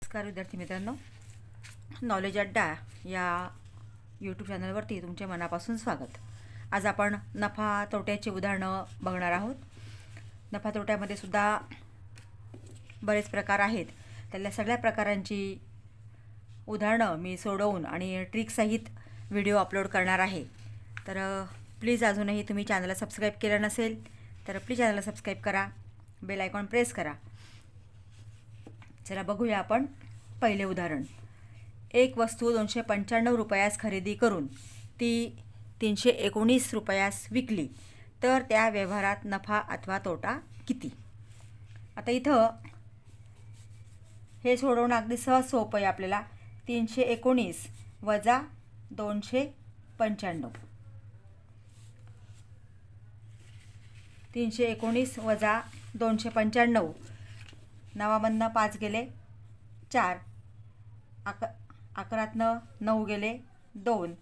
नमस्कार विद्यार्थी मित्रांनो, नॉलेज अड्डा या यूट्यूब चॅनलवरती तुमचे मनापासून स्वागत. आज आपण नफा तोट्याची उदाहरणं बघणार आहोत. नफा तोट्यामध्ये सुद्धा बरेच प्रकार आहेत. त्यातल्या सगळ्या प्रकारांची उदाहरणं मी सोडवून आणि ट्रिकसहित व्हिडिओ अपलोड करणार आहे. तर प्लीज अजूनही तुम्ही चॅनलला सबस्क्राईब केलं नसेल तर प्लीज चॅनलला सबस्क्राईब करा, बेल आयकॉन प्रेस करा. चला बघूया आपण पहिले उदाहरण. एक वस्तू 295 रुपयास खरेदी करून ती 319 रुपयास विकली तर त्या व्यवहारात नफा अथवा तोटा किती? आता इथं हे सोडवणं अगदी सहज सोपं आहे आपल्याला. 319 वजा 295, 319 वजा 295, नवामधनं 5 गेले 4, 11तनं 9 गेले 2,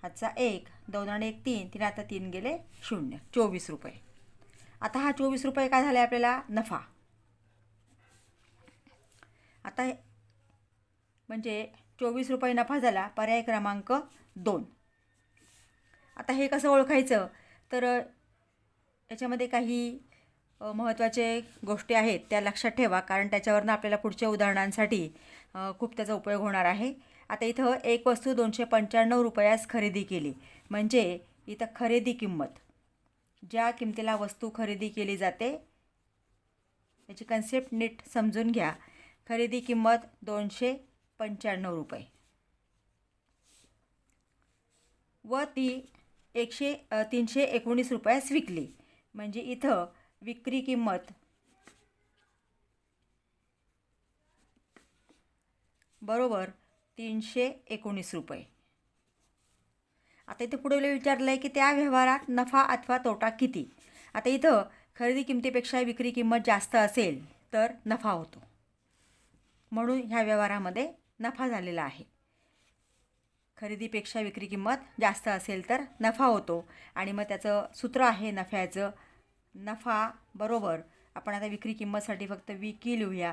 हातचा 1, 2 आणि 1 3, 3 आता 3 गेले 0, 24 रुपये. आता हा 24 रुपये काय झाले आपल्याला? नफा. आता म्हणजे 24 रुपये नफा झाला. पर्याय क्रमांक 2. आता हे कसं ओळखायचं तर याच्यामध्ये काही महत्त्वाचे गोष्टी आहेत त्या लक्षात ठेवा, कारण त्याच्यावरनं आपल्याला पुढच्या उदाहरणांसाठी खूप त्याचा उपयोग होणार आहे. आता इथं एक वस्तू 295 रुपयास खरेदी केली, म्हणजे इथं खरेदी किंमत, ज्या किमतीला वस्तू खरेदी केली जाते याची कन्सेप्ट नीट समजून घ्या. खरेदी किंमत 295 रुपये व ती 319 रुपयास विकली, म्हणजे इथं विक्री किंमत बरोबर 319 रुपये. आता इथं पुढे विचारलं आहे की त्या व्यवहारात नफा अथवा तोटा किती. आता इथं खरेदी किमतीपेक्षा विक्री किंमत जास्त असेल तर नफा होतो, म्हणून ह्या व्यवहारामध्ये नफा झालेला आहे. खरेदीपेक्षा विक्री किंमत जास्त असेल तर नफा होतो, आणि मग त्याचं सूत्र आहे नफ्याचं. नफा बरोबर आपण आता विक्री किंमतसाठी फक्त विकी लिहूया.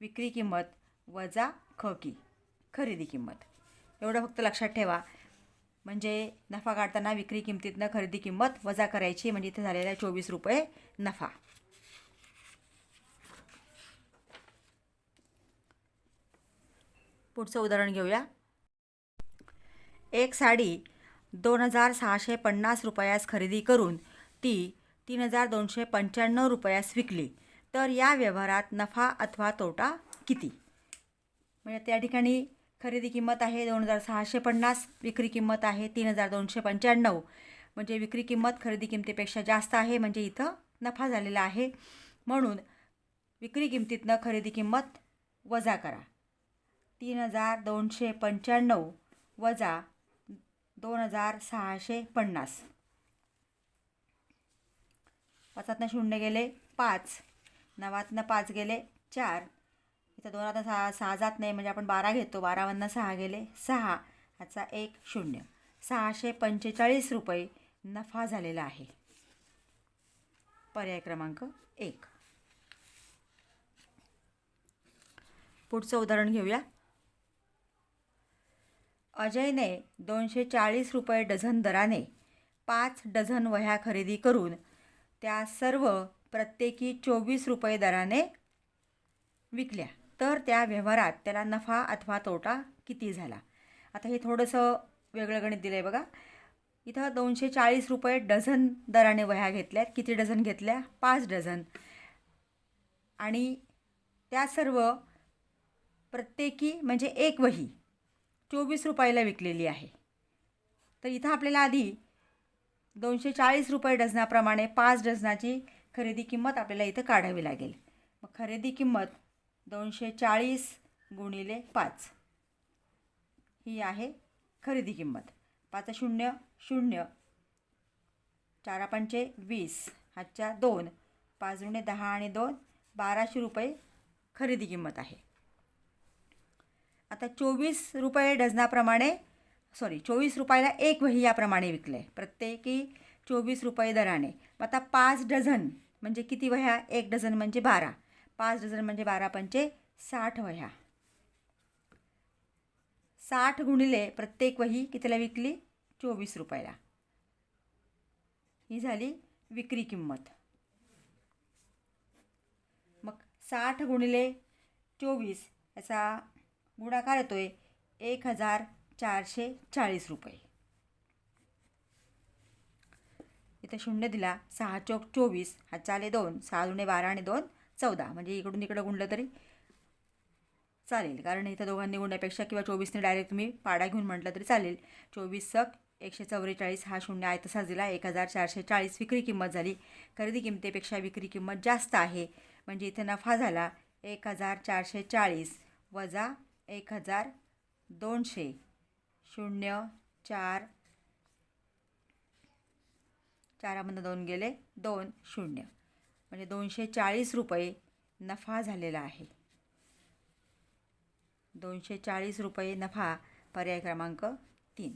विक्री किंमत वजा खकी खरेदी किंमत, एवढं फक्त लक्षात ठेवा. म्हणजे नफा काढताना विक्री किंमतीतनं खरेदी किंमत वजा करायची, म्हणजे इथे झालेला आहे 24 रुपये नफा. पुढचं उदाहरण घेऊया. एक साडी 2650 रुपयास खरेदी करून ती 3295 रुपयास विकली तर या व्यवहारात नफा अथवा तोटा किती? म्हणजे त्या ठिकाणी खरेदी किंमत आहे 2650, विक्री किंमत आहे 3295, म्हणजे विक्री किंमत खरेदी किमतीपेक्षा जास्त आहे, म्हणजे इथं नफा झालेला आहे. म्हणून विक्री किमतीतनं खरेदी किंमत वजा करा. 3295 वजा 2650, 5तनं 0 गेले 5, 9तनं 5 गेले 4, इथं 2 आता 6 जात नाही, म्हणजे आपण 12 घेतो. 12मधनं 6 गेले 6, ह्याचा 1 0, 645 रुपये नफा झालेला आहे. पर्याय क्रमांक 1. पुढचं उदाहरण घेऊया. अजयने 240 रुपये डझन दराने 5 डझन वह्या खरेदी करून त्या सर्व प्रत्येकी 24 रुपये दराने विकल्या तर त्या व्यवहारात त्याला नफा अथवा तोटा किती झाला? आता हे थोडंसं वेगळं गणित दिलं आहे बघा. इथं 240 रुपये डझन दराने वह्या घेतल्यात. किती डझन घेतल्या? 5 डझन. आणि त्या सर्व प्रत्येकी म्हणजे एक वही 24 रुपयाला विकलेली आहे. तर इथं आपल्याला आधी 240 रुपये डझनाप्रमाणे 5 डझनाची खरेदी किंमत आपल्याला इथं काढावी लागेल. मग खरेदी किंमत 240 गुणिले 5 ही आहे खरेदी किंमत. 5 0 0, 4 पंचे 20, हातच्या 2, 5 गुणे 10 आणि 2, 1200 रुपये खरेदी किंमत आहे. आता 24 रुपये डझनाप्रमाणे 24 रुपयाला एक वही याप्रमाणे विकले, प्रत्येकी 24 रुपये दराने. आता 5 डझन म्हणजे किती वह्या? 1 डझन म्हणजे 12. 5 डझन म्हणजे 12 पंचे 60 वह्या. 60 गुणिले प्रत्येक वही कितीला विकली? 24 रुपयाला. ही झाली विक्री किंमत. मग 60 गुणिले 24 याचा गुणाकार येतोय 1440 रुपये. इथं शून्य दिला. 6 चौक 24, हातचा आले 2, 6 दुणे 12 आणि 2 14. म्हणजे इकडून इकडं गुणलं तरी चालेल, कारण इथं दोघांनी गुणण्यापेक्षा किंवा 24ने डायरेक्ट तुम्ही पाडा घेऊन म्हटलं तरी चालेल. 24 सक 144. हा शून्य आहे तसाच दिला. 1440 विक्री किंमत झाली. खरेदी किंमतेपेक्षा विक्री किंमत जास्त आहे, म्हणजे इथे नफा झाला 1440 वजा 1200. 0 4 4मधनं 2 गेले 2 0, म्हणजे 240 रुपये नफा झालेला आहे. 240 रुपये नफा, पर्याय क्रमांक 3.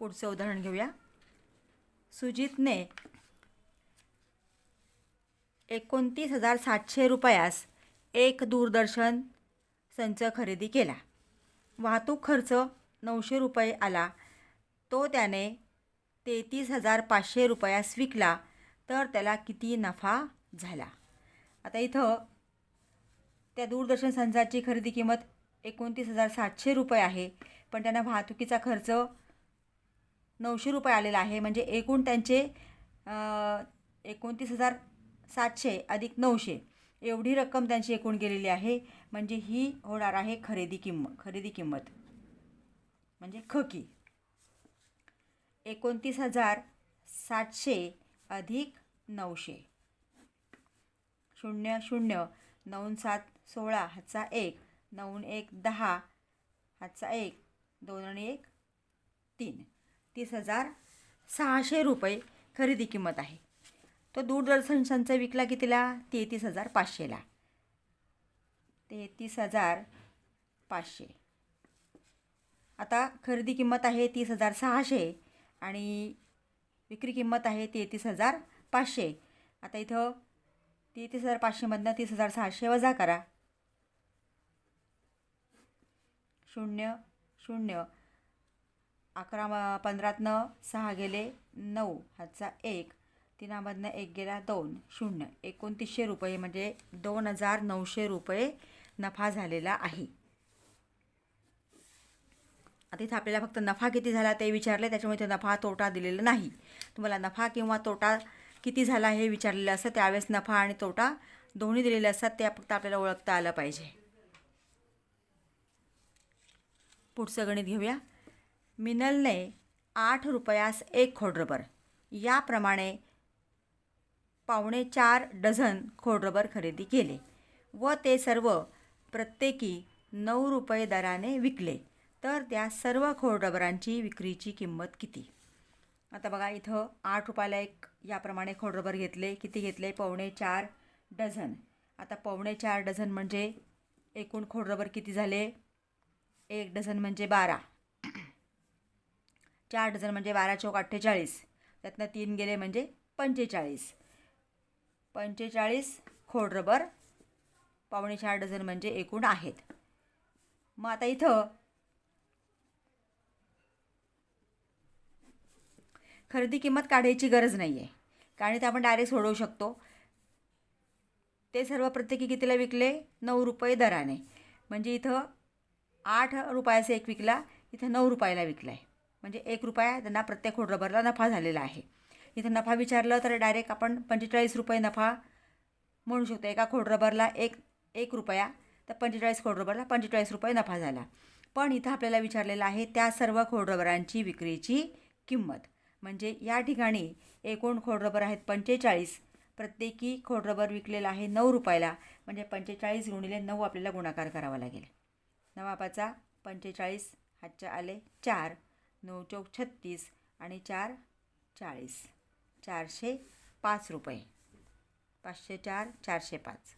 पुढचं उदाहरण घेऊया. सुजितने 29,700 रुपयास एक दूरदर्शन संच खरेदी केला. वाहतूक खर्च 900 रुपये आला. तो त्याने 33,500 रुपयास विकला, तर त्याला किती नफा झाला? आता इथं त्या दूरदर्शन संचाची खरेदी किंमत 29,700 रुपये आहे, पण त्यांना वाहतुकीचा खर्च 900 रुपये आलेला आहे. म्हणजे एकूण त्यांचे 29,700 अधिक 900 एवढी रक्कम त्यांची एकूण गेलेली आहे. म्हणजे ही होणार आहे खरेदी किंमत म्हणजे खकी. 29,700 अधिक 900. 0 0 9 7 16, हातचा 1, 9 1 10, हातचा 1, 2 आणि 1 3. 30,600 रुपये खरेदी किंमत आहे. तो दूरदर्शन संच विकला कितीला? 33,500ला. 33,500. आता खरेदी किंमत आहे 30,600 आणि विक्री किंमत आहे 33,500. आता इथं 33,500मधनं 30,600 वजा करा. 0 0 11 15तनं 6 गेले 9, हातचा 1, 3मधनं 1 गेला 2 0. 2900 रुपये म्हणजे 2,900 रुपये नफा झालेला आहे. आता इथं आपल्याला फक्त नफा किती झाला ते विचारले, त्याच्यामुळे ते नफा तोटा दिलेला नाही. तुम्हाला नफा किंवा तोटा किती झाला हे विचारलेलं असतं, त्यावेळेस नफा आणि तोटा दोन्ही दिलेले असतात. ते फक्त आपल्याला ओळखता आलं पाहिजे. पुढचं गणित घेऊया. मिनलने 8 रुपयास 1 खोडरबर याप्रमाणे 4.25 डझन खोडरबर खरेदी केले व ते सर्व प्रत्येकी 9 रुपये दराने विकले, तर त्या सर्व खोडरबरांची विक्रीची किंमत किती? आता बघा, इथं 8 रुपयाला एक याप्रमाणे खोडरबर घेतले. किती घेतले? 4.25 डझन. आता 4.25 डझन म्हणजे एकूण खोडरबर किती झाले? 1 डझन म्हणजे 12. 4 डझन म्हणजे 12 चौक 48, त्यातनं 3 गेले म्हणजे 45. 45 खोडरबर 4.25 डझन म्हणजे एकूण आहेत. मग आता इथं खरेदी किंमत काढायची गरज नाही आहे, कारण इथं आपण डायरेक्ट सोडवू शकतो. ते सर्व प्रत्येकी कितीला विकले? 9 रुपये दराने. म्हणजे इथं 8 रुपयाचा एक विकला, इथं 9 रुपयाला विकला आहे. म्हणजे 1 रुपया त्यांना प्रत्येक खोडरबरला नफा झालेला आहे. इथं नफा विचारलं तर डायरेक्ट आपण 45 रुपये नफा म्हणू शकतो. एका खोडरबरला 1 रुपया, तर 45 खोडरबरला 45 रुपये नफा झाला. पण इथं आपल्याला विचारलेलं आहे त्या सर्व खोडरबरांची विक्रीची किंमत. म्हणजे या ठिकाणी एकूण खोडरबर आहेत 45, प्रत्येकी खोडरबर विकलेला आहे 9 रुपयाला. म्हणजे 45 गुणिले 9 आपल्याला गुणाकार करावा लागेल. 9 45, हातच्या आले 4, 9 चौक 36 आणि 4 40. 405 रुपये. 504 405.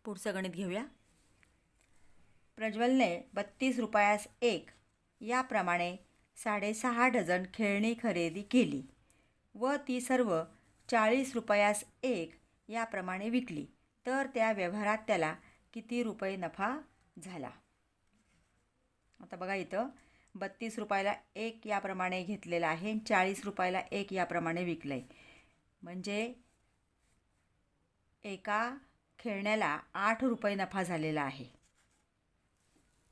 पुढचं गणित घेऊया. प्रज्वलने 32 रुपयास 1 याप्रमाणे 6.5 डझन खेळणी खरेदी केली व ती सर्व 40 रुपयास एक याप्रमाणे विकली तर त्या व्यवहारात त्याला किती रुपये नफा झाला. आता बघा इथं 32 रुपयाला एक याप्रमाणे घेतलेला आहे आणि 40 रुपयाला एक याप्रमाणे विकलं आहे. म्हणजे एका खेळण्याला 8 रुपये नफा झालेला आहे.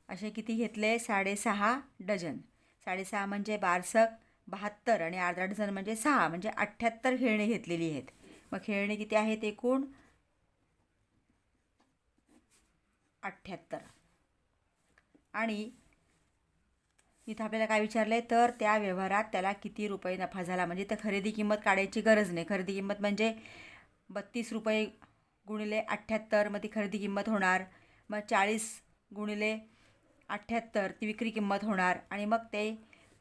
असे किती घेतले? 6.5 डझन. 6.5 म्हणजे 12 72 आणि अर्धा डझन म्हणजे 6 म्हणजे 78 खेळणी घेतलेली आहेत. मग खेळणी किती आहेत एकूण? 78. आणि इथं आपल्याला काय विचारलं आहे तर त्या व्यवहारात त्याला किती रुपये नफा झाला. म्हणजे तर खरेदी किंमत काढायची गरज नाही. खरेदी किंमत म्हणजे 32 रुपये गुणिले 78 मग ती खरेदी किंमत होणार. मग 40 गुणिले 78 ती विक्री किंमत होणार आणि मग ते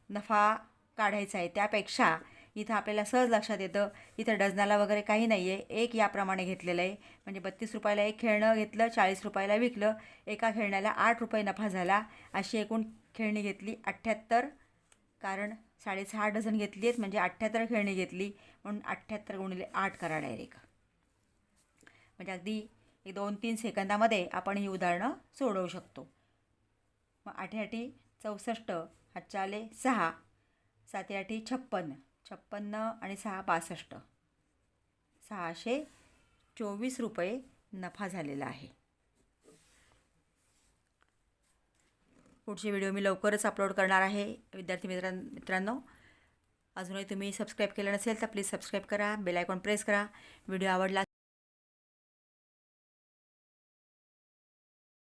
नफा काढायचा आहे. त्यापेक्षा इथं आपल्याला सहज लक्षात येतं इथं डझनाला वगैरे काही नाही आहे. एक याप्रमाणे घेतलेलं आहे. म्हणजे 32 रुपयाला एक खेळणं घेतलं, 40 रुपयाला विकलं, एका खेळण्याला 8 रुपये नफा झाला. अशी एकूण खेळणी घेतली 78. कारण 6.5 डझन घेतली आहेत म्हणजे 78 खेळणी घेतली म्हणून 78 गुणिले 8 करा डायरेक्ट. म्हणजे अगदी 2-3 सेकंदामध्ये आपण ही उदाहरणं सोडवू शकतो. मग 8 64, 8 आले 6, 7 56, 56 आणि 6 62, 624 रुपये नफा झालेला आहे. पुढचे व्हिडिओ मी लवकरच अपलोड करणार आहे. विद्यार्थी मित्रांनो, अजूनही तुम्ही सबस्क्राईब केलं नसेल तर प्लीज सबस्क्राईब करा, बेल आयकॉन प्रेस करा. व्हिडिओ आवडला